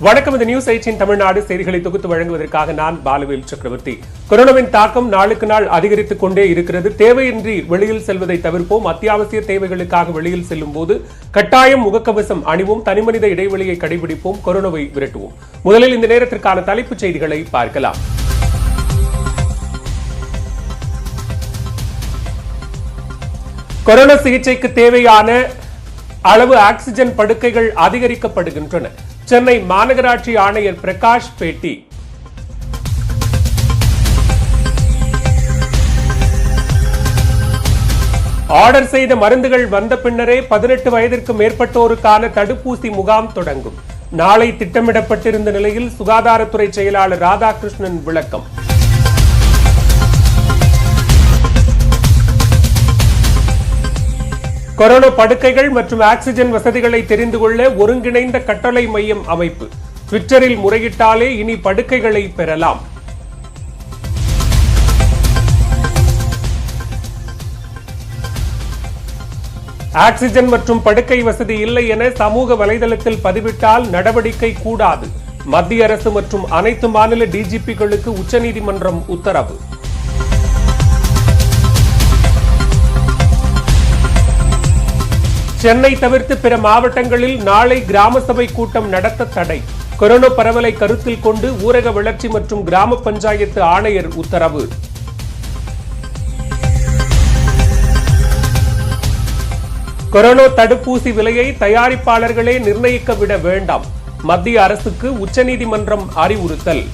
வணக்கம். இந்த நியூஸ் 18 தமிழ்நாடு செய்திகளை தொகுத்து வழங்குவதற்காக நான் பாலுவேல் சக்கரவர்த்தி. கொரோனாவின் தாக்கம் நாளுக்கு நாள் அதிகரித்துக் கொண்டே இருக்கிறது. தேவையின்றி வெளியில் செல்வதை தவிர்ப்போம். அத்தியாவசிய தேவைகளுக்காக வெளியில் செல்லும் போது கட்டாயம் முகக்கவசம் அணிவோம். தனிமனித இடைவெளியை கடைபிடிப்போம். கொரோனாவை விரட்டுவோம். முதலில் இந்த நேரத்திற்கான தலைப்புச் செய்திகளை பார்க்கலாம். கொரோனா சிகிச்சைக்கு தேவையான அளவு ஆக்சிஜன் படுக்கைகள் அதிகரிக்கப்படுகின்றன. சென்னை மாநகராட்சி ஆணையர் பிரகாஷ் பேட்டி. ஆர்டர் செய்த மருந்துகள் வந்த பின்னரே 18 வயதிற்கு மேற்பட்டோருக்கான தடுப்பூசி முகாம் தொடங்கும். நாளை திட்டமிடப்பட்டிருந்த நிலையில் சுகாதாரத்துறை செயலாளர் ராதாகிருஷ்ணன் விளக்கம். கொரோனா படுக்கைகள் மற்றும் ஆக்சிஜன் வசதிகளை தெரிந்து கொள்ள ஒருங்கிணைந்த கட்டளை மையம் அமைப்பு. ட்விட்டரில் முறையிட்டாலே இனி படுக்கைகளை பெறலாம். ஆக்சிஜன் மற்றும் படுக்கை வசதி இல்லை என சமூக வலைதளத்தில் பதிவிட்டால் நடவடிக்கை கூடாது. மத்திய அரசு மற்றும் அனைத்து மாநில டிஜிபிகளுக்கு உச்சநீதிமன்றம் உத்தரவு. சென்னை தவிர்த்து பிற மாவட்டங்களில் நாளை கிராம சபை கூட்டம் நடத்த தடை. கொரோனா பரவலை கருத்தில் கொண்டு ஊரக வளர்ச்சி மற்றும் கிராம பஞ்சாயத்து ஆணையர் உத்தரவு. கொரோனா தடுப்பூசி விலையை தயாரிப்பாளர்களே நிர்ணயிக்க விட வேண்டாம். மத்திய அரசுக்கு உச்சநீதிமன்றம் அறிவுறுத்தல்.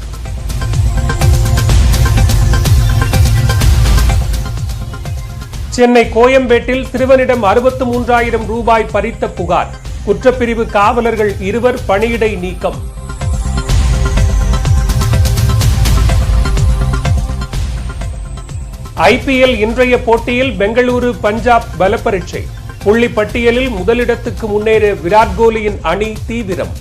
சென்னை கோயம்பேட்டில் சிறுவனிடம் 63,000 ரூபாய் பறித்த புகார். குற்றப்பிரிவு காவலர்கள் 2 பணியிடை நீக்கம். ஐபிஎல் இன்றைய போட்டியில் பெங்களூரு பஞ்சாப் பலப்பரீட்சை. புள்ளி பட்டியலில் முதலிடத்துக்கு முன்னேற விராட் கோலியின் அணி தீவிரம்.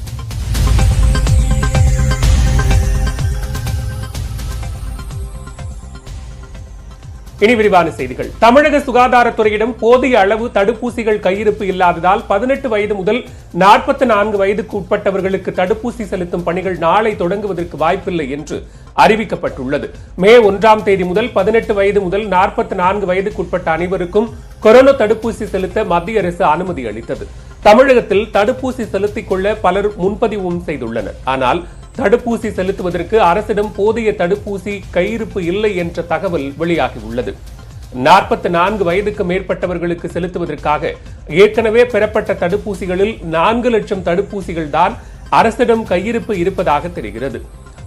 இனி விரிவான செய்திகள். தமிழக சுகாதாரத்துறையிடம் போதிய அளவு தடுப்பூசிகள் கையிருப்பு இல்லாததால் 18 வயது முதல் 44 வயதுக்கு உட்பட்டவர்களுக்கு தடுப்பூசி செலுத்தும் பணிகள் நாளை தொடங்குவதற்கு வாய்ப்பில்லை என்று அறிவிக்கப்பட்டுள்ளது. மே 1ஆம் தேதி முதல் 18 வயது முதல் 44 வயதுக்குட்பட்ட அனைவருக்கும் கொரோனா தடுப்பூசி செலுத்த மத்திய அரசு அனுமதி அளித்தது. தமிழகத்தில் தடுப்பூசி செலுத்திக் கொள்ள பலர் முன்பதிவும் செய்துள்ளனர். ஆனால் தடுப்பூசி செலுத்துவதற்கு அரசிடம் போதிய தடுப்பூசி கையிருப்பு இல்லை என்ற தகவல் வெளியாகியுள்ளது. 44 வயதுக்கு மேற்பட்டவர்களுக்கு செலுத்துவதற்காக ஏற்கனவே பெறப்பட்ட தடுப்பூசிகளில் 4 லட்சம் தடுப்பூசிகள் தான் அரசிடம் கையிருப்பு இருப்பதாக தெரிகிறது.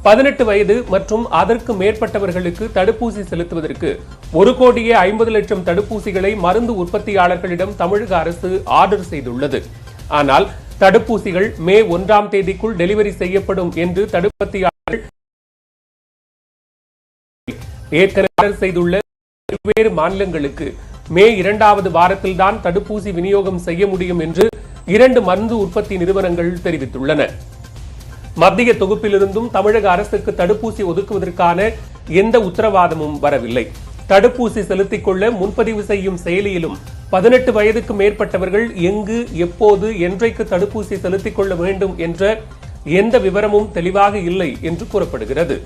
18 வயது மற்றும் அதற்கு மேற்பட்டவர்களுக்கு தடுப்பூசி செலுத்துவதற்கு 1,50,00,000 தடுப்பூசிகளை மருந்து உற்பத்தியாளர்களிடம் தமிழக அரசு ஆர்டர் செய்துள்ளது. ஆனால் தடுப்பூசிகள் மே 1ஆம் தேதிக்குள் டெலிவரி செய்யப்படும் என்று தடுப்பூசியாளர்கள் ஏற்கனவே செய்துள்ள வெவ்வேறு மாநிலங்களுக்கு மே 2வது வாரத்தில் தான் தடுப்பூசி விநியோகம் செய்ய முடியும் என்று 2 மருந்து உற்பத்தி நிறுவனங்கள் தெரிவித்துள்ளன. மத்திய தொகுப்பிலிருந்தும் தமிழக அரசுக்கு தடுப்பூசி ஒதுக்குவதற்கான எந்த உத்தரவாதமும் வரவில்லை. தடுப்பூசி செலுத்திக் கொள்ள முன்பதிவு செய்யும் செயலியிலும் 18 வயதுக்கு மேற்பட்டவர்கள் எங்கு, எப்போது, என்றைக்கு தடுப்பூசி செலுத்திக் கொள்ள வேண்டும் என்ற எந்த விவரமும் தெளிவாக இல்லை என்று கூறப்படுகிறது.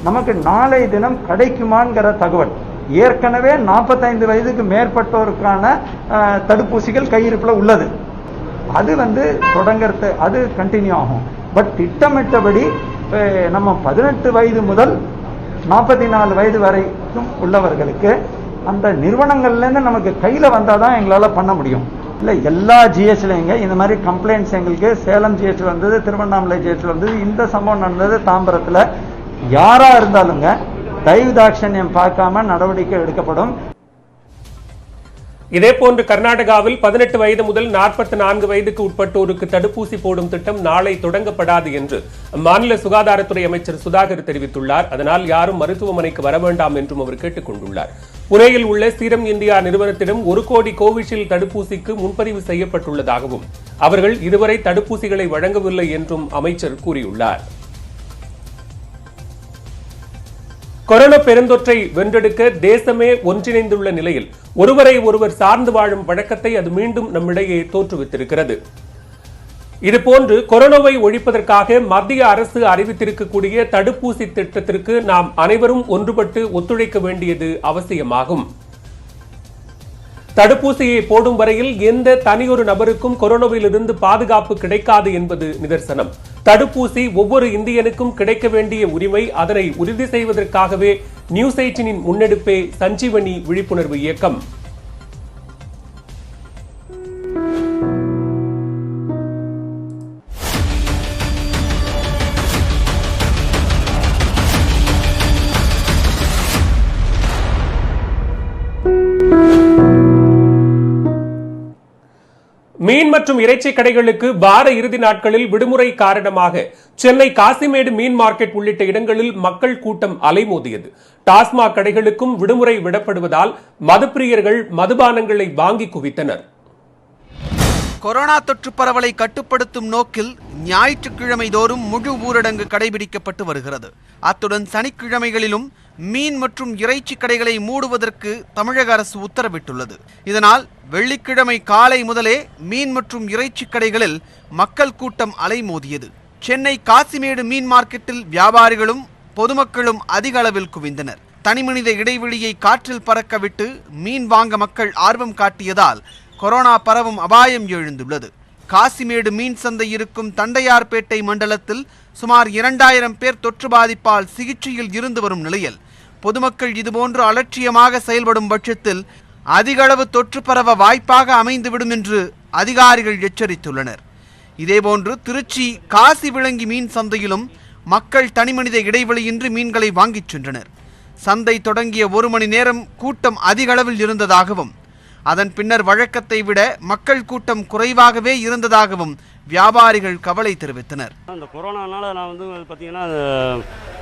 நமக்கு நாளை தினம் கிடைக்குமாங்கிற தகவல் ஏற்கனவே 45 வயதுக்கு மேற்பட்டோருக்கான தடுப்பூசிகள் கையிருப்புல உள்ளது. அது தொடங்கிறது, அது கண்டினியூ ஆகும். பட் திட்டமிட்டபடி நம்ம 18 வயது முதல் 44 வயது வரைக்கும் உள்ளவர்களுக்கு அந்த நிறுவனங்கள்லேருந்து நமக்கு கையில் வந்தால் தான் எங்களால் பண்ண முடியும். இல்லை எல்லா ஜிஹெச்லைங்க இந்த மாதிரி கம்ப்ளைண்ட்ஸ் எங்களுக்கு சேலம் ஜிஹெச் வந்தது, திருவண்ணாமலை ஜிஹெச் வந்தது, இந்த சம்பவம் நடந்தது தாம்பரத்தில். யாராக இருந்தாலுங்க தயவு தாட்சண்யம் பார்க்காம நடவடிக்கை எடுக்கப்படும். இதேபோன்று கர்நாடகாவில் 18 வயது முதல் 44 வயதுக்கு உட்பட்டோருக்கு தடுப்பூசி போடும் திட்டம் நாளை தொடங்கப்படாது என்று மாநில சுகாதாரத்துறை அமைச்சர் சுதாகர் தெரிவித்துள்ளார். அதனால் யாரும் மருத்துவமனைக்கு வர வேண்டாம் என்றும் அவர் கேட்டுக் கொண்டுள்ளார். புனேயில் உள்ள சீரம் இந்தியா நிறுவனத்திடம் 1 கோடி கோவிஷீல்டு தடுப்பூசிக்கு முன்பதிவு செய்யப்பட்டுள்ளதாகவும் அவர்கள் இதுவரை தடுப்பூசிகளை வழங்கவில்லை என்றும் அமைச்சர் கூறியுள்ளார். கொரோனா பெருந்தொற்றை வென்றெடுக்க தேசமே ஒன்றிணைந்துள்ள நிலையில் ஒருவரை ஒருவர் சார்ந்து வாழும் வழக்கத்தை அது மீண்டும் நம்மிடையே தோற்றுவித்திருக்கிறது. இதுபோன்று கொரோனாவை ஒழிப்பதற்காக மத்திய அரசு அறிவித்திருக்கக்கூடிய தடுப்பூசி திட்டத்திற்கு நாம் அனைவரும் ஒன்றுபட்டு ஒத்துழைக்க வேண்டியது அவசியமாகும். தடுப்பூசியை போடும் வரையில் எந்த தனியொரு நபருக்கும் கொரோனாவிலிருந்து பாதுகாப்பு கிடைக்காது என்பது நிதர்சனம். தடுப்பூசி ஒவ்வொரு இந்தியனுக்கும் கிடைக்க வேண்டிய உரிமை. அதனை உறுதி செய்வதற்காகவே நியூஸ் 18 முன்னெடுப்பே சஞ்சீவனி விழிப்புணர்வு இயக்கம். மீன் மற்றும் இறைச்சி கடைகளுக்கு வார இறுதி நாட்களில் விடுமுறை காரணமாக சென்னை காசிமேடு மீன் மார்க்கெட் உள்ளிட்ட இடங்களில் மக்கள் கூட்டம் அலைமோதியது. டாஸ்மாக் கடைகளுக்கும் விடுமுறை விடப்படுவதால் மதுப்பிரியர்கள் மதுபானங்களை வாங்கி குவித்தனர். கொரோனா தொற்று பரவலை கட்டுப்படுத்தும் நோக்கில் ஞாயிற்றுக்கிழமை தோறும் முழு ஊரடங்கு கடைபிடிக்கப்பட்டு வருகிறது. அத்துடன் சனிக்கிழமைகளிலும் மீன் மற்றும் இறைச்சி கடைகளை மூடுவதற்கு தமிழக அரசு உத்தரவிட்டுள்ளது. இதனால் வெள்ளிக்கிழமை காலை முதலே மீன் மற்றும் இறைச்சி கடைகளில் மக்கள் கூட்டம் அலைமோதியது. சென்னை காசிமேடு மீன் மார்க்கெட்டில் வியாபாரிகளும் பொதுமக்களும் அதிக அளவில் குவிந்தனர். தனிமனித இடைவெளியை காற்றில் பறக்கவிட்டு மீன் வாங்க மக்கள் ஆர்வம் காட்டியதால் கொரோனா பரவும் அபாயம் எழுந்துள்ளது. காசிமேடு மீன் சந்தை இருக்கும் தண்டையார்பேட்டை மண்டலத்தில் சுமார் 2000 பேர் தொற்று பாதிப்பால் சிகிச்சையில் இருந்து வரும் நிலையில் பொதுமக்கள் இதுபோன்று அலட்சியமாக செயல்படும் பட்சத்தில் அதிக அளவு தொற்று பரவ வாய்ப்பாக அமைந்துவிடும் என்று அதிகாரிகள் எச்சரித்துள்ளனர். இதேபோன்று திருச்சி காசி விளங்கி மீன் சந்தையிலும் மக்கள் தனிமனித இடைவெளியின்றி மீன்களை வாங்கிச் சென்றனர். சந்தை தொடங்கிய 1 மணி நேரம் கூட்டம் அதிக அளவில் இருந்ததாகவும் அதன் பின்னர் வழக்கத்தை விட மக்கள் கூட்டம் குறைவாகவே இருந்ததாகவும் வியாபாரிகள் கவலை தெரிவித்தனர். இந்த கொரோனானால நான் பார்த்தீங்கன்னா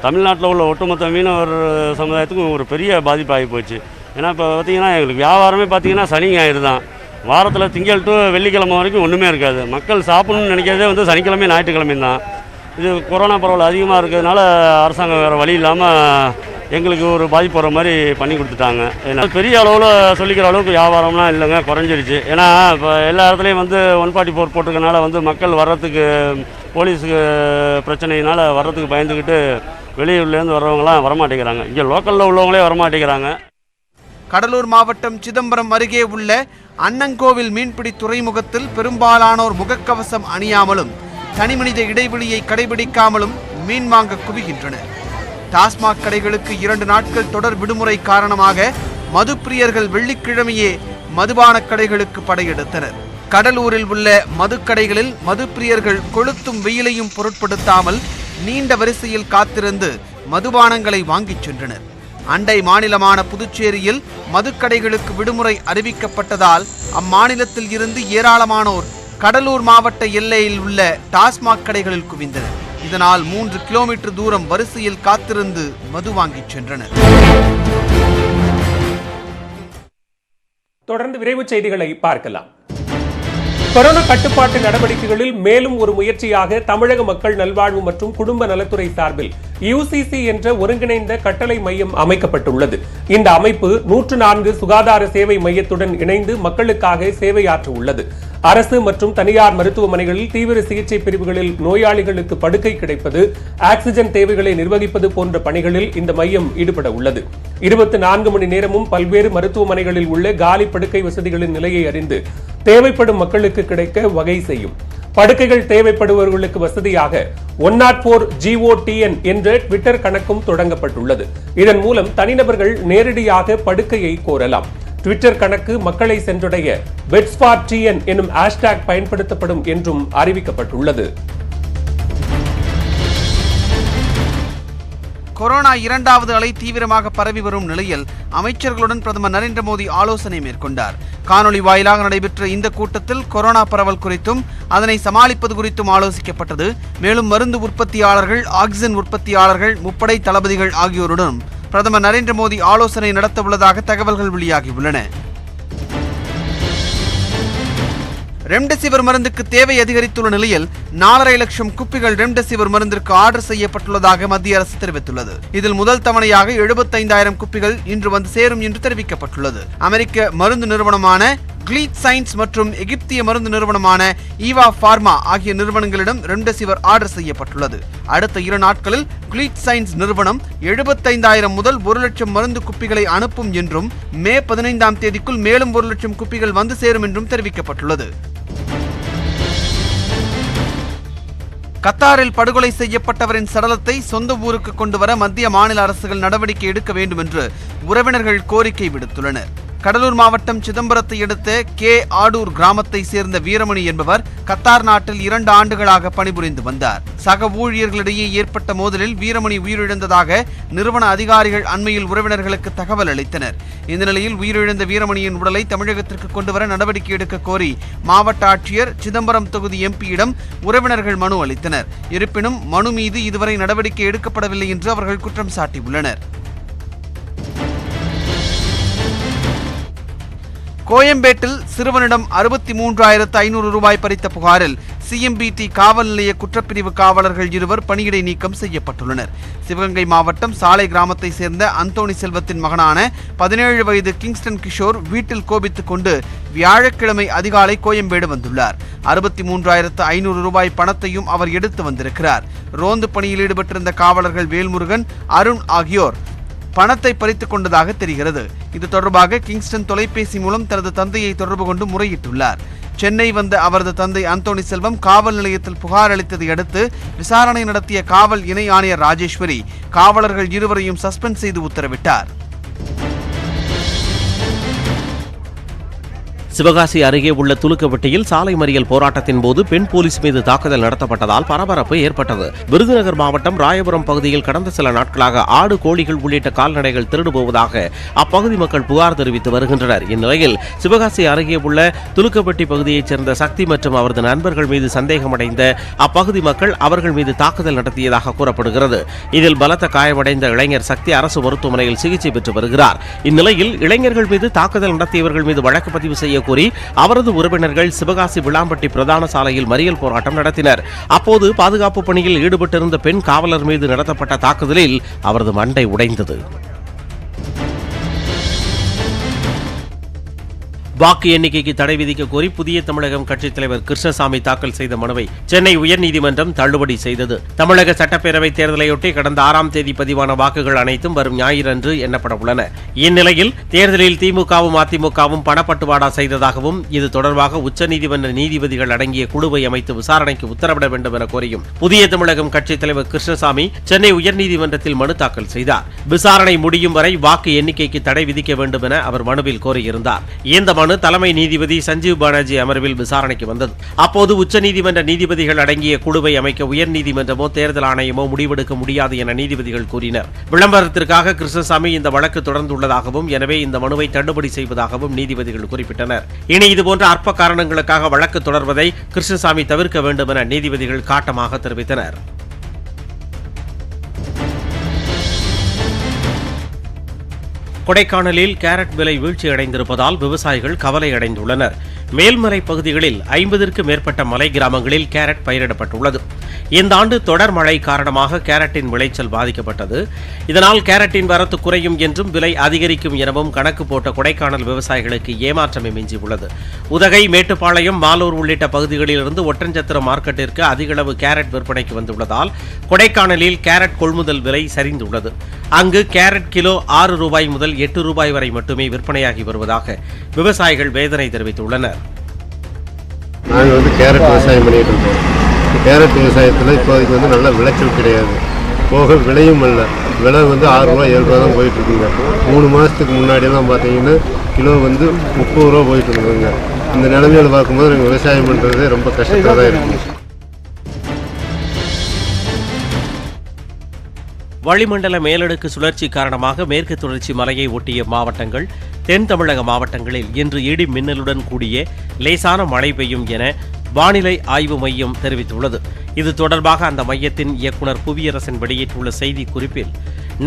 தமிழ்நாட்டில் உள்ள ஒட்டுமொத்த மீனவர் சமுதாயத்துக்கும் ஒரு பெரிய பாதிப்பாகி போச்சு. ஏன்னா இப்போ பார்த்தீங்கன்னா எங்களுக்கு வியாபாரமே பார்த்தீங்கன்னா சனி ஞாயிறு தான். வாரத்தில் திங்கள் டு வெள்ளிக்கிழமை வரைக்கும் ஒன்றுமே இருக்காது. மக்கள் சாப்பிடணும்னு நினைக்கிறதே சனிக்கிழமை ஞாயிற்றுக்கிழமை தான். இது கொரோனா பரவல் அதிகமாக இருக்கிறதுனால அரசாங்கம் வேறு வழி இல்லாமல் எங்களுக்கு ஒரு பாதிப்பு வர மாதிரி பண்ணி கொடுத்துட்டாங்க. ஏன்னா பெரிய அளவில் சொல்லிக்கிற அளவுக்கு வியாபாரம்லாம் இல்லைங்க, குறைஞ்சிருச்சு. ஏன்னா இப்போ எல்லா இடத்துலையும் 144 போட்டிருக்கனால மக்கள் வர்றதுக்கு போலீஸுக்கு பிரச்சனையினால் வர்றதுக்கு பயந்துக்கிட்டு வெளியூர்லேருந்து வர்றவங்களாம் வரமாட்டேங்கிறாங்க. இங்கே லோக்கலில் உள்ளவங்களே வரமாட்டேங்கிறாங்க. கடலூர் மாவட்டம் சிதம்பரம் அருகே உள்ள அன்னங்கோவில் மீன்பிடி துறைமுகத்தில் பெரும்பாலானோர் முகக்கவசம் அணியாமலும் தனிமனித இடைவெளியை கடைபிடிக்காமலும் மீன் வாங்க குவிகின்றனர். டாஸ்மாக் கடைகளுக்கு 2 நாட்கள் தொடர் விடுமுறை காரணமாக மதுப்பிரியர்கள் வெள்ளிக்கிழமையே மதுபான கடைகளுக்கு படையெடுத்தனர். கடலூரில் உள்ள மதுக்கடைகளில் மதுப்பிரியர்கள் கொளுத்தும் வெயிலையும் பொருட்படுத்தாமல் நீண்ட வரிசையில் காத்திருந்து மதுபானங்களை வாங்கிச் சென்றனர். அண்டை மாநிலமான புதுச்சேரியில் மதுக்கடைகளுக்கு விடுமுறை அறிவிக்கப்பட்டதால் அம்மாநிலத்தில் இருந்து ஏராளமானோர் கடலூர் மாவட்ட எல்லையில் உள்ள டாஸ்மாக் கடைகளில் குவிந்தனர். இதனால் 3 கிலோமீட்டர் தூரம் வரிசையில் காத்திருந்து மது வாங்கிச் சென்றனர். தொடர்ந்து விரைவுச் செய்திகளை பார்க்கலாம். கொரோனா கட்டுப்பாட்டு நடவடிக்கைகளில் மேலும் ஒரு முயற்சியாக தமிழக மக்கள் நல்வாழ்வு மற்றும் குடும்ப நலத்துறை சார்பில் UCC என்ற ஒருங்கிணைந்த கட்டளை மையம் அமைக்கப்பட்டுள்ளது. இந்த அமைப்பு 104 சுகாதார சேவை மையத்துடன் இணைந்து மக்களுக்காக சேவையாற்ற உள்ளது. அரசு மற்றும் தனியார் மருத்துவமனைகளில் தீவிர சிகிச்சை பிரிவுகளில் நோயாளிகளுக்கு படுக்கை கிடைப்பது, ஆக்சிஜன் தேவைகளை நிர்வகிப்பது போன்ற பணிகளில் இந்த மையம் ஈடுபட உள்ளது. 24 மணி நேரமும் பல்வேறு மருத்துவமனைகளில் உள்ள காலி படுக்கை வசதிகளின் நிலையை அறிந்து தேவைப்படும் மக்களுக்கு கிடைக்க வகை செய்யும். படுக்கைகள் தேவைப்படுபவர்களுக்கு வசதியாக 104 GOTN என்ற ட்விட்டர் கணக்கும் தொடங்கப்பட்டுள்ளது. இதன் மூலம் தனிநபர்கள் நேரடியாக படுக்கையை கோரலாம். ட்விட்டர் கணக்கு மக்களை சென்றடைய பெட்ஸ் ஃபார் TN எனும் ஹேஷ்டேக் பயன்படுத்தப்படும் என்றும் அறிவிக்கப்பட்டுள்ளது. கொரோனா 2வது அலை தீவிரமாக பரவி வரும் நிலையில் அமைச்சர்களுடன் பிரதமர் நரேந்திர மோடி ஆலோசனை மேற்கொண்டார். காணொலி வாயிலாக நடைபெற்ற இந்த கூட்டத்தில் கொரோனா பரவல் குறித்தும் அதனை சமாளிப்பது குறித்தும் ஆலோசிக்கப்பட்டது. மேலும் மருந்து உற்பத்தியாளர்கள், ஆக்சிஜன் உற்பத்தியாளர்கள், முப்படை தளபதிகள் ஆகியோருடன் பிரதமர் நரேந்திர மோடி ஆலோசனை நடத்த உள்ளதாக தகவல்கள் வெளியாகியுள்ளன. ரெம்டெசிவிர் மருந்துக்கு தேவை அதிகரித்துள்ள நிலையில் 4.5 லட்சம் குப்பிகள் ரெம்டெசிவிர் மருந்திற்கு ஆர்டர் செய்யப்பட்டுள்ளதாக மத்திய அரசு தெரிவித்துள்ளது. இதில் முதல் தவணையாக 75,000 குப்பிகள் இன்று வந்து சேரும் என்று தெரிவிக்கப்பட்டுள்ளது. அமெரிக்க மருந்து நிறுவனமான கிளீட் சயின்ஸ் மற்றும் எகிப்திய மருந்து நிறுவனமான ஈவா பார்மா ஆகிய நிறுவனங்களிடம் ரெம்டெசிவிர் ஆர்டர் செய்யப்பட்டுள்ளது. அடுத்த 2 நாட்களில் கிளீட் சயின்ஸ் நிறுவனம் 75,000 முதல் 1 லட்சம் மருந்து குப்பிகளை அனுப்பும் என்றும் மே 15ஆம் தேதிக்குள் மேலும் 1 லட்சம் குப்பிகள் வந்து சேரும் என்றும் தெரிவிக்கப்பட்டுள்ளது. கத்தாரில் படுகொலை செய்யப்பட்டவரின் சடலத்தை சொந்த ஊருக்கு கொண்டு வர மத்திய மாநில அரசுகள் நடவடிக்கை எடுக்க வேண்டும் என்று உறவினர்கள் கோரிக்கை விடுத்துள்ளனர். கடலூர் மாவட்டம் சிதம்பரத்தை அடுத்த கே ஆடூர் கிராமத்தை சேர்ந்த வீரமணி என்பவர் கத்தார் நாட்டில் 2 ஆண்டுகளாக பணிபுரிந்து வந்தார். சக ஊழியர்களிடையே ஏற்பட்ட மோதலில் வீரமணி உயிரிழந்ததாக நிறுவன அதிகாரிகள் அண்மையில் உறவினர்களுக்கு தகவல் அளித்தனர். இந்த நிலையில் உயிரிழந்த வீரமணியின் உடலை தமிழகத்திற்கு கொண்டுவர நடவடிக்கை எடுக்க கோரி மாவட்ட ஆட்சியர் சிதம்பரம் தொகுதி எம்பியிடம் உறவினர்கள் மனு அளித்தனர். இருப்பினும் மனு மீது இதுவரை நடவடிக்கை எடுக்கப்படவில்லை என்று அவர்கள் குற்றம் சாட்டியுள்ளனர். கோயம்பேட்டில் சிறுவனிடம் 63,500 ரூபாய் பறித்த புகாரில் சிஎம்பிடி காவல் நிலைய குற்றப்பிரிவு காவலர்கள் 2 பணியிடை நீக்கம் செய்யப்பட்டுள்ளனர். சிவகங்கை மாவட்டம் சாலை கிராமத்தை சேர்ந்த அந்தோணி செல்வத்தின் மகனான 17 வயது கிங்ஸ்டன் கிஷோர் வீட்டில் கோபித்துக் கொண்டு வியாழக்கிழமை அதிகாலை கோயம்பேடு வந்துள்ளார். 63,500 ரூபாய் பணத்தையும் அவர் எடுத்து வந்திருக்கிறார். ரோந்து பணியில் ஈடுபட்டிருந்த காவலர்கள் வேல்முருகன், அருண் ஆகியோர் பணத்தை பறித்துக் கொண்டதாக தெரிகிறது. இது தொடர்பாக கிங்ஸ்டன் தொலைபேசி மூலம் தனது தந்தையை தொடர்பு கொண்டு முறையிட்டுள்ளார். சென்னை வந்த அவரது தந்தை அந்தோணி செல்வம் காவல் நிலையத்தில் புகார் அளித்ததை அடுத்து விசாரணை நடத்திய காவல் இணை ஆணையர் ராஜேஸ்வரி காவலர்கள் 2 சஸ்பெண்ட் செய்து உத்தரவிட்டார். சிவகாசி அருகே உள்ள துலுக்கவட்டியில் சாலை மறியல் போராட்டத்தின் போது பெண் போலீஸ் மீது தாக்குதல் நடத்தப்பட்டதால் பரபரப்பு ஏற்பட்டது. விருதுநகர் மாவட்டம் ராயபுரம் பகுதியில் கடந்த சில நாட்களாக ஆடு, கோழிகள் உள்ளிட்ட கால்நடைகள் திருடு போவதாக அப்பகுதி மக்கள் புகார் தெரிவித்து வருகின்றனர். இந்நிலையில் சிவகாசி அருகே உள்ள துலுக்கவட்டி பகுதியைச் சேர்ந்த சக்தி மற்றும் அவரது நண்பர்கள் மீது சந்தேகமடைந்த அப்பகுதி மக்கள் அவர்கள் மீது தாக்குதல் நடத்தியதாக கூறப்படுகிறது. இதில் பலத்த காயமடைந்த இளைஞர் சக்தி அரசு மருத்துவமனையில் சிகிச்சை பெற்று வருகிறார். இந்நிலையில் இளைஞர்கள் மீது தாக்குதல் நடத்தியவர்கள் மீது வழக்கு பதிவு செய்ய கோரி அவரது உறவினர்கள் சிவகாசி விளாம்பட்டி பிரதான சாலையில் மறியல் போராட்டம் நடத்தினர். அப்போது பாதுகாப்பு பணியில் ஈடுபட்டிருந்த பெண் காவலர் மீது நடத்தப்பட்ட தாக்குதலில் அவரது மண்டை உடைந்தது. வாக்கு எண்ணிக்கைக்கு தடை விதிக்க கோரி புதிய தமிழகம் கட்சித் தலைவர் கிருஷ்ணசாமி தாக்கல் செய்த மனுவை சென்னை உயர்நீதிமன்றம் தள்ளுபடி செய்தது. தமிழக சட்டப்பேரவை தேர்தலையொட்டி கடந்த 6ஆம் தேதி பதிவான வாக்குகள் அனைத்தும் வரும் ஞாயிறன்று எண்ணப்பட உள்ளன. இந்நிலையில் தேர்தலில் திமுகவும் அதிமுகவும் பணப்பட்டுவாடா செய்ததாகவும் இது தொடர்பாக உச்சநீதிமன்ற நீதிபதிகள் அடங்கிய குழுவை அமைத்து விசாரணைக்கு உத்தரவிட வேண்டும் என கோரியும் புதிய தமிழகம் கட்சித் தலைவர் கிருஷ்ணசாமி சென்னை உயர்நீதிமன்றத்தில் மனு தாக்கல் செய்தார். விசாரணை முடியும் வரை வாக்கு எண்ணிக்கைக்கு தடை விதிக்க வேண்டும் என அவர் மனுவில் கோரியிருந்தார். இந்த தலைமை நீதிபதி சஞ்சீவ் பானர்ஜி அமர்வில் விசாரணைக்கு வந்தது. அப்போது உச்சநீதிமன்ற நீதிபதிகள் அடங்கிய குழுவை அமைக்க உயர்நீதிமன்றமோ தேர்தல் ஆணையமோ முடிவெடுக்க முடியாது என நீதிபதிகள் கூறினர். விளம்பரத்திற்காக கிருஷ்ணசாமி இந்த வழக்கு தொடர்ந்துள்ளதாகவும் எனவே இந்த மனுவை தள்ளுபடி செய்வதாகவும் நீதிபதிகள் குறிப்பிட்டனர். இனி இதுபோன்ற அற்ப காரணங்களுக்காக வழக்கு தொடர்வதை கிருஷ்ணசாமி தவிர்க்க வேண்டும் என நீதிபதிகள் காட்டமாக தெரிவித்தனர். கொடைக்கானலில் கேரட் விலை வீழ்ச்சியடைந்திருப்பதால் விவசாயிகள் கவலை அடைந்துள்ளனர். மேல்மலை பகுதிகளில் 50க்கும் மேற்பட்ட மலை கிராமங்களில் கேரட் பயிரிடப்பட்டுள்ளது. இந்த ஆண்டு தொடர் மழை காரணமாக கேரட்டின் விளைச்சல் பாதிக்கப்பட்டது. இதனால் கேரட்டின் வரத்து குறையும் என்றும் விலை அதிகரிக்கும் எனவும் கணக்கு போட்ட கொடைக்கானல் விவசாயிகளுக்கு ஏமாற்றமே மிஞ்சியுள்ளது. உதகை, மேட்டுப்பாளையம், மாலூர் உள்ளிட்ட பகுதிகளிலிருந்து ஒற்றஞ்சத்திரம் மார்க்கெட்டிற்கு அதிகளவு கேரட் விற்பனைக்கு வந்துள்ளதால் கொடைக்கானலில் கேரட் கொள்முதல் விலை சரிந்துள்ளது. அங்கு கேரட் கிலோ 6 ரூபாய் முதல் 8 ரூபாய் வரை மட்டுமே விற்பனையாகி வருவதாக விவசாயிகள் வேதனை தெரிவித்துள்ளனர். நாங்கள் கேரட் விவசாயம் பண்ணிட்டு இருக்கோம். கேரட் விவசாயத்தில் இப்போதைக்கு நல்ல விளைச்சல் கிடையாது, போக விலையும் இல்லை. விலை 6 ரூபா 7 ரூபா தான் போயிட்டு இருக்குங்க. 3 மாதத்துக்கு முன்னாடியெல்லாம் பார்த்தீங்கன்னா கிலோ 30 ரூபா போயிட்டு இருக்குங்க. இந்த நிலைமையில் பார்க்கும்போது நாங்கள் விவசாயம் பண்ணுறது ரொம்ப கஷ்டமாக தான் இருக்குது. வளிமண்டல மேலடுக்கு சுழற்சி காரணமாக மேற்கு தொடர்ச்சி மலையை ஒட்டிய மாவட்டங்கள், தென் தமிழக மாவட்டங்களில் இன்று இடி மின்னலுடன் கூடிய லேசான மழை பெய்யும் என வானிலை ஆய்வு மையம் தெரிவித்துள்ளது. இது தொடர்பாக அந்த மையத்தின் இயக்குநர் புவியரசன் வெளியிட்டுள்ள செய்தி குறிப்பில்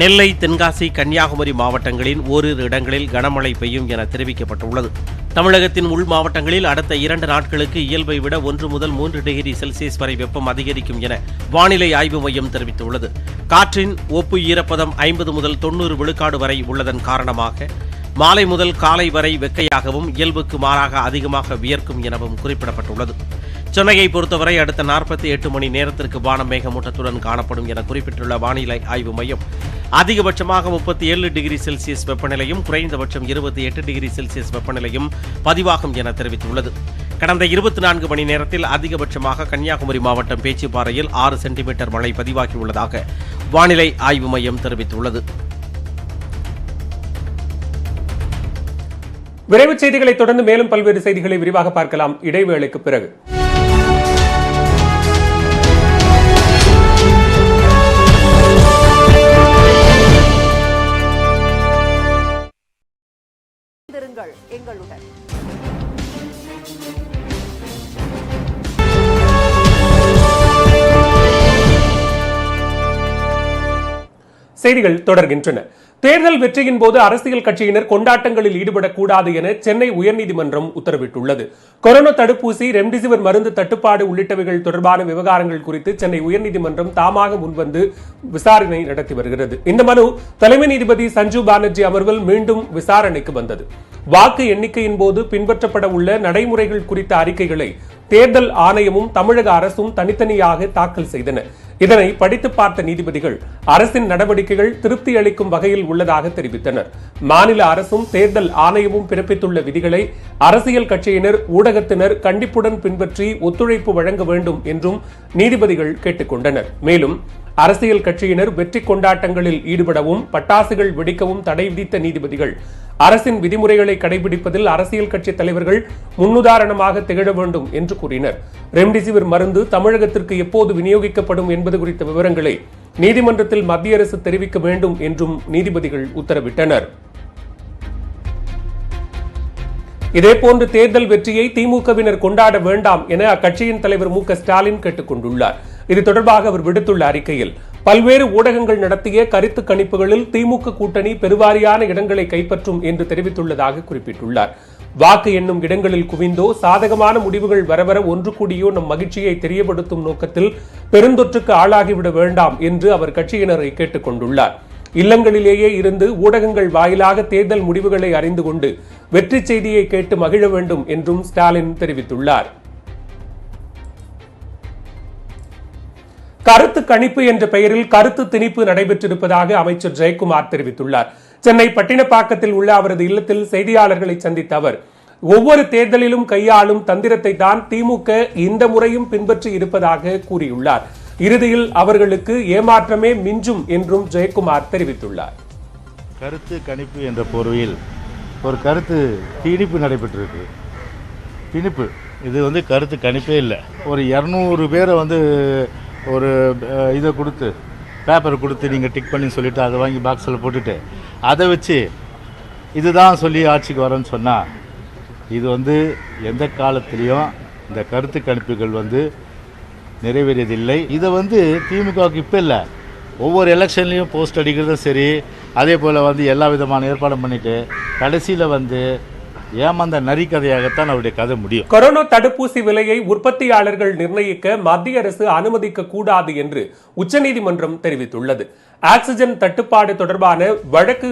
நெல்லை, தென்காசி, கன்னியாகுமரி மாவட்டங்களின் ஓரிரு இடங்களில் கனமழை பெய்யும் என தெரிவிக்கப்பட்டுள்ளது. தமிழகத்தின் உள் மாவட்டங்களில் அடுத்த 2 நாட்களுக்கு இயல்பை விட 1 முதல் 3 டிகிரி செல்சியஸ் வரை வெப்பம் அதிகரிக்கும் என வானிலை ஆய்வு மையம் தெரிவித்துள்ளது. காற்றின் ஒப்பு ஈரப்பதம் 50 முதல் 90 விழுக்காடு வரை உள்ளதன் காரணமாக மாலை முதல் காலை வரை வெக்கையாகவும் இயல்புக்கு மாறாக அதிகமாக வியர்க்கும் எனவும் குறிப்பிடப்பட்டுள்ளது. சென்னையை பொறுத்தவரை அடுத்த 48 மணி நேரத்திற்கு வானம் மேகமூட்டத்துடன் காணப்படும் என குறிப்பிட்டுள்ள வானிலை ஆய்வு மையம் அதிகபட்சமாக 37 டிகிரி செல்சியஸ் வெப்பநிலையும் குறைந்தபட்சம் 28 டிகிரி செல்சியஸ் வெப்பநிலையும் பதிவாகும் என தெரிவித்துள்ளது. கடந்த 24 மணி நேரத்தில் அதிகபட்சமாக கன்னியாகுமரி மாவட்டம் பேச்சிப்பாறையில் 6 சென்டிமீட்டர் மழை பதிவாகியுள்ளதாக வானிலை ஆய்வு மையம் தெரிவித்துள்ளது. விரைவுச் செய்திகளை தொடர்ந்து மேலும் பல்வேறு செய்திகளை விரிவாக பார்க்கலாம் இடைவேளைக்கு பிறகு. எங்களுடன் செய்திகள் தொடர்கின்றன. தேர்தல் வெற்றியின் போது அரசியல் கட்சியினர் கொண்டாட்டங்களில் ஈடுபடக்கூடாது என சென்னை உயர்நீதிமன்றம் உத்தரவிட்டுள்ளது. கொரோனா தடுப்பூசி, ரெம்டெசிவிர் மருந்து தட்டுப்பாடு உள்ளிட்டவைகள் தொடர்பான விவகாரங்கள் குறித்து சென்னை உயர்நீதிமன்றம் தாமாக முன்வந்து விசாரணை நடத்தி வருகிறது. இந்த மனு தலைமை நீதிபதி சஞ்சீவ் பானர்ஜி அமர்வில் மீண்டும் விசாரணைக்கு வந்தது. வாக்கு எண்ணிக்கையின் போது பின்பற்றப்பட உள்ள நடைமுறைகள் குறித்த அறிக்கைகளை தேர்தல் ஆணையமும் தமிழக அரசும் தனித்தனியாக தாக்கல் செய்தன. இதனை படித்து பார்த்த நீதிபதிகள் அரசின் நடவடிக்கைகள் திருப்தி அளிக்கும் வகையில் உள்ளதாக தெரிவித்தனர். மாநில அரசும் தேர்தல் ஆணையமும் பிறப்பித்துள்ள விதிகளை அரசியல் கட்சியினர், ஊடகத்தினர் கண்டிப்புடன் பின்பற்றி ஒத்துழைப்பு வழங்க வேண்டும் என்றும் நீதிபதிகள் கேட்டுக்கொண்டனர். மேலும் அரசியல் கட்சியினர் வெற்றி கொண்டாட்டங்களில் ஈடுபடவும் பட்டாசுகள் வெடிக்கவும் தடை விதித்த நீதிபதிகள் அரசின் விதிமுறைகளை கடைபிடிப்பதில் அரசியல் கட்சி தலைவர்கள் முன்னுதாரணமாக திகழ வேண்டும் என்று கூறினர். ரெம்டெசிவிர் மருந்து தமிழகத்திற்கு எப்போது விநியோகிக்கப்படும் என்பது குறித்த விவரங்களை நீதிமன்றத்தில் மத்திய அரசு தெரிவிக்க வேண்டும் என்றும் நீதிபதிகள் உத்தரவிட்டனர். இதேபோன்று தேர்தல் வெற்றியை திமுகவினர் கொண்டாட வேண்டாம் என அக்கட்சியின் தலைவர் மு க ஸ்டாலின் கேட்டுக் கொண்டுள்ளார். இது தொடர்பாக அவர் விடுத்துள்ள அறிக்கையில் பல்வேறு ஊடகங்கள் நடத்திய கருத்து கணிப்புகளில் திமுக கூட்டணி பெருவாரியான இடங்களை கைப்பற்றும் என்று தெரிவித்துள்ளதாக குறிப்பிட்டுள்ளார். வாக்கு எண்ணும் இடங்களில் குவிந்தோ சாதகமான முடிவுகள் வரவர ஒன்று கூடியோ நம் மகிழ்ச்சியை தெரியப்படுத்தும் நோக்கத்தில் பெருந்தொற்றுக்கு ஆளாகிவிட வேண்டாம் என்று அவர் கட்சியினரை கேட்டுக் கொண்டுள்ளார். இல்லங்களிலேயே இருந்து ஊடகங்கள் வாயிலாக தேர்தல் முடிவுகளை அறிந்து கொண்டு வெற்றி செய்தியை கேட்டு மகிழ வேண்டும் என்றும் ஸ்டாலின் தெரிவித்துள்ளார். கருத்து கணிப்பு என்ற பெயரில் கருத்து திணிப்பு நடைபெற்றிருப்பதாக அமைச்சர் ஜெயக்குமார் தெரிவித்துள்ளார். சென்னை பட்டினப்பாக்கத்தில் உள்ள அவரது இல்லத்தில் செய்தியாளர்களை சந்தித்த அவர் ஒவ்வொரு தேர்தலிலும் கையாளும் தந்திரத்தை தான் திமுக இந்த முறையும் பின்பற்றி இருப்பதாக கூறியுள்ளார். இறுதியில் அவர்களுக்கு ஏமாற்றமே மிஞ்சும் என்றும் ஜெயக்குமார் தெரிவித்துள்ளார். கருத்து கணிப்பு என்ற போர்வையில் ஒரு கருத்து திணிப்பு நடைபெற்றிருக்கு. திணிப்பு இது கருத்து கணிப்பே இல்லை. ஒரு 200 பேரை ஒரு இதை கொடுத்து பேப்பரை கொடுத்து நீங்கள் டிக் பண்ணி சொல்லிவிட்டு அதை வாங்கி பாக்ஸில் போட்டுட்டு அதை வச்சு இதுதான் சொல்லி ஆட்சிக்கு வரேன்னு சொன்னால் இது எந்த காலத்திலையும் இந்த கருத்து கணிப்புகள் நிறைவேறியதில்லை. இதை திமுகவுக்கு இப்போ இல்லை, ஒவ்வொரு எலெக்ஷன்லேயும் போஸ்ட் அடிக்கிறதும் சரி, அதே போல் எல்லா விதமான ஏற்பாடும் பண்ணிவிட்டு கடைசியில் ஏமாந்த நரிக்கதையாகத்தான் அவருடைய கதை முடியும். கொரோனா தடுப்பூசி விலையை உற்பத்தியாளர்கள் நிர்ணயிக்க மத்திய அரசு அனுமதிக்க கூடாது என்று உச்சநீதிமன்றம் தெரிவித்துள்ளது. ஆக்சிஜன் தட்டுப்பாடு தொடர்பான வழக்கு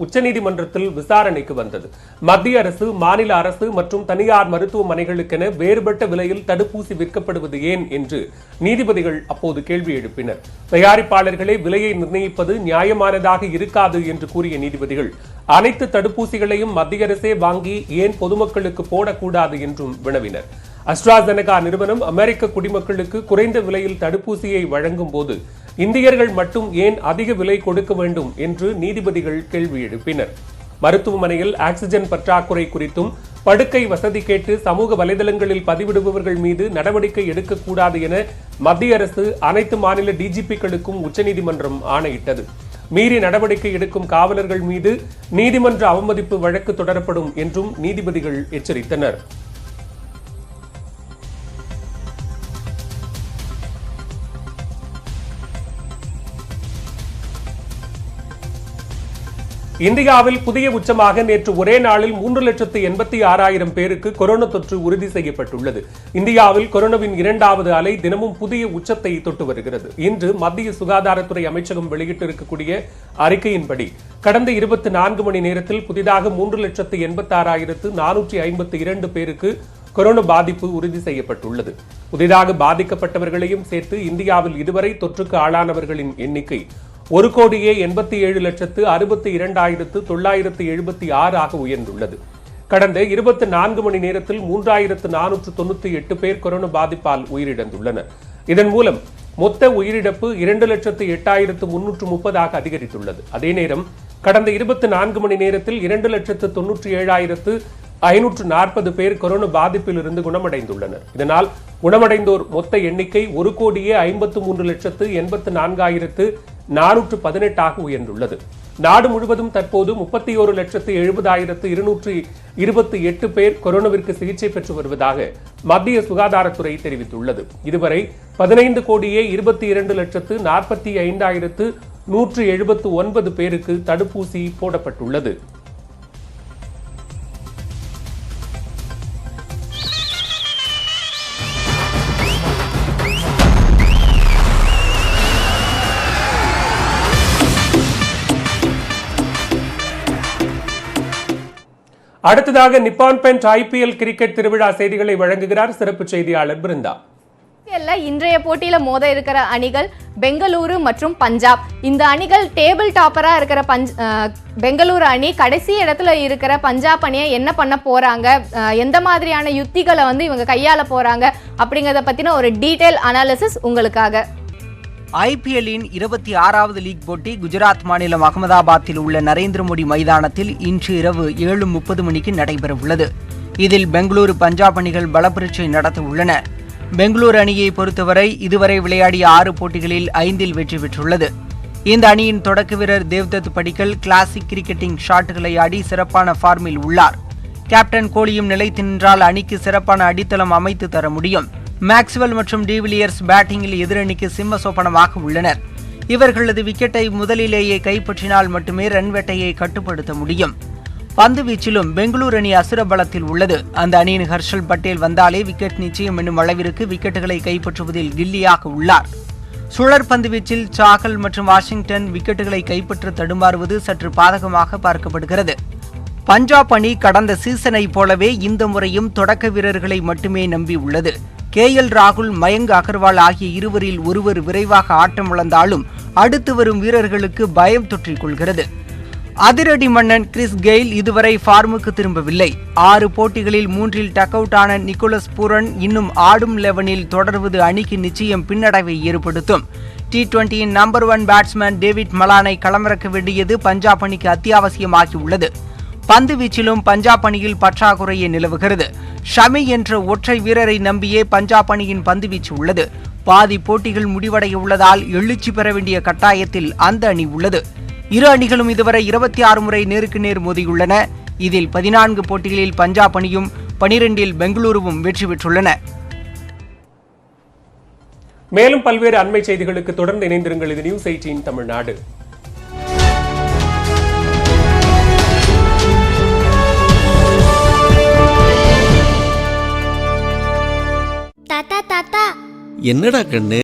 உச்சநீதிமன்றத்தில் விசாரணைக்கு வந்தது. மத்திய அரசு, மாநில அரசு மற்றும் தனியார் மருத்துவமனைகளுக்கென வேறுபட்ட விலையில் தடுப்பூசி விற்கப்படுவது ஏன் என்று நீதிபதிகள் அப்போது கேள்வி எழுப்பினர். தயாரிப்பாளர்களே விலையை நிர்ணயிப்பது நியாயமானதாக இருக்காது என்று கூறிய நீதிபதிகள் அனைத்து தடுப்பூசிகளையும் மத்திய அரசே வாங்கி ஏன் பொதுமக்களுக்கு போடக்கூடாது என்றும் வினவினர். அஸ்ட்ராசெனகா நிறுவனம் அமெரிக்க குடிமக்களுக்கு குறைந்த விலையில் தடுப்பூசியை வழங்கும் போது இந்தியர்கள் மட்டும் ஏன் அதிக விலை கொடுக்க வேண்டும் என்று நீதிபதிகள் கேள்வி எழுப்பினர். மருத்துவமனையில் ஆக்சிஜன் பற்றாக்குறை குறித்தும் படுக்கை வசதி கேட்டு சமூக வலைதளங்களில் பதிவிடுபவர்கள் மீது நடவடிக்கை எடுக்கக்கூடாது என மத்திய அரசு அனைத்து மாநில டிஜிபிக்களுக்கும் உச்சநீதிமன்றம் ஆணையிட்டது. மீறி நடவடிக்கை எடுக்கும் காவலர்கள் மீது நீதிமன்ற அவமதிப்பு வழக்கு தொடரப்படும் என்றும் நீதிபதிகள் எச்சரித்தனர். இந்தியாவில் புதிய உச்சமாக நேற்று ஒரே நாளில் 3,86,000 பேருக்கு கொரோனா தொற்று உறுதி செய்யப்பட்டுள்ளது. இந்தியாவில் கொரோனாவின் இரண்டாவது அலை தினமும் புதிய உச்சத்தை தொட்டு வருகிறது. இன்று மத்திய சுகாதாரத்துறை அமைச்சகம் வெளியிட்டிருக்கக்கூடிய அறிக்கையின்படி கடந்த 24 மணி நேரத்தில் புதிதாக 3,86,452 பேருக்கு கொரோனா பாதிப்பு உறுதி செய்யப்பட்டுள்ளது. புதிதாக பாதிக்கப்பட்டவர்களையும் சேர்த்து இந்தியாவில் இதுவரை தொற்றுக்கு ஆளானவர்களின் எண்ணிக்கை 1,87,62,976 ஆக உயர்ந்துள்ளது. கடந்த 24 மணி நேரத்தில் 3,498 பேர் கொரோனா பாதிப்பால் உயிரிழந்துள்ளனர். இதன் மூலம் மொத்த உயிரிழப்பு 2,08,330 அதிகரித்துள்ளது. அதே நேரம் கடந்த 24 மணி நேரத்தில் 2,97,540 பேர் கொரோனா பாதிப்பில் இருந்து குணமடைந்துள்ளனர். இதனால் குணமடைந்தோர் மொத்த எண்ணிக்கை 1,53,84,418 உயர்ந்துள்ளது. நாடு முழுவதும் தற்போது 31,70,228 பேர் கொரோனாவிற்கு சிகிச்சை பெற்று வருவதாக மத்திய சுகாதாரத்துறை தெரிவித்துள்ளது. இதுவரை 15,22,45,179 பேருக்கு தடுப்பூசி போடப்பட்டுள்ளது. அடுத்ததாக நிப்பான் பென்ட் IPL கிரிக்கெட் திருவிழா செய்திகளை வழங்குகிறார் சிறப்பு செய்தியாளர் பிருந்தா. இன்றைய போட்டியில மோத இருக்கிற அணிகள் பெங்களூரு மற்றும் பஞ்சாப். இந்த அணிகள் டேபிள் டாப்பரா இருக்கிற பெங்களூரு அணி கடைசி இடத்துல இருக்கிற பஞ்சாப் அணியை என்ன பண்ண போறாங்க, எந்த மாதிரியான யுத்திகளை இவங்க கையாள போறாங்க அப்படிங்கறத பத்தின ஒரு டீடைல் அனாலிசிஸ் உங்களுக்காக. IPL-இன் 26வது லீக் போட்டி குஜராத் மாநிலம் அகமதாபாத்தில் உள்ள நரேந்திர மோடி மைதானத்தில் இன்று இரவு 7:30 மணிக்கு நடைபெறவுள்ளது. இதில் பெங்களூரு பஞ்சாப் அணிகள் பலப்பரீட்சை நடத்த உள்ளன. பெங்களூரு அணியை பொறுத்தவரை இதுவரை விளையாடிய 6 போட்டிகளில் 5இல் வெற்றி பெற்றுள்ளது. இந்த அணியின் தொடக்க வீரர் தேவ்தத் படிக்கல் கிளாசிக் கிரிக்கெட்டிங் ஷாட்டுகளை ஆடி சிறப்பான ஃபார்மில் உள்ளார். கேப்டன் கோலியும் நிலைத்து நின்றால் அணிக்கு சிறப்பான அடித்தளம் அமைத்து தர முடியும். மேக்ஸ்வெல் மற்றும் டிவிலியர்ஸ் பேட்டிங்கில் எதிரணிக்கு சிம்ம சோபனமாக உள்ளனர். இவர்களது விக்கெட்டை முதலிலேயே கைப்பற்றினால் மட்டுமே ரன் வேட்டையை கட்டுப்படுத்த முடியும். பந்து வீச்சிலும் பெங்களூரு அணி அசுர பலத்தில் உள்ளது. அந்த அணியின் ஹர்ஷல் பட்டேல் வந்தாலே விக்கெட் நிச்சயம் என்னும் அளவிற்கு விக்கெட்டுகளை கைப்பற்றுவதில் கில்லியாக உள்ளார். சுழற் பந்து வீச்சில் சாகல் மற்றும் வாஷிங்டன் விக்கெட்டுகளை கைப்பற்ற தடுமாறுவது சற்று பாதகமாக பார்க்கப்படுகிறது. பஞ்சாப் அணி கடந்த சீசனை போலவே இந்த முறையும் தொடக்க வீரர்களை மட்டுமே நம்பி உள்ளது. KL ராகுல், மயங்க் அகர்வால் ஆகிய இருவரில் ஒருவர் விரைவாக ஆட்டம் இழந்தாலும் அடுத்து வரும் வீரர்களுக்கு பயம் தொற்றிக் கொள்கிறது. அதிரடி மன்னன் கிறிஸ் கெயில் இதுவரை ஃபார்முக்கு திரும்பவில்லை. 6 போட்டிகளில் 3இல் டக் அவுட் ஆன நிக்கோலஸ் பூரன் இன்னும் ஆடும் 11இல் தொடர்வது அணிக்கு நிச்சயம் பின்னடைவை ஏற்படுத்தும். T20-யின் நம்பர் 1 பேட்ஸ்மேன் டேவிட் மலானை களமிறக்க வேண்டியது பஞ்சாப் அணிக்கு அத்தியாவசியமாகியுள்ளது. பந்து வீச்சிலும் பஞ்சாப் அணியில் பற்றாக்குறையே நிலவுகிறது. ஷமி என்ற ஒற்றை வீரரை நம்பியே பஞ்சாப் அணியின் பந்துவீச்சு உள்ளது. பாதி போட்டிகள் முடிவடைய உள்ளதால் எழுச்சி பெற வேண்டிய கட்டாயத்தில் அந்த அணி உள்ளது. இரு அணிகளும் இதுவரை 26 முறை நேருக்கு நேர் மோதியுள்ளன. இதில் 14 போட்டிகளில் பஞ்சாப் அணியும் 12இல் பெங்களூருவும் வெற்றி பெற்றுள்ளன. மேலும் பல்வேறு அண்மை செய்திகளுக்கு தொடர்ந்து இணைந்திருங்கள். இது நியூஸ் 18 தமிழ்நாடு. என்னடா கண்ணு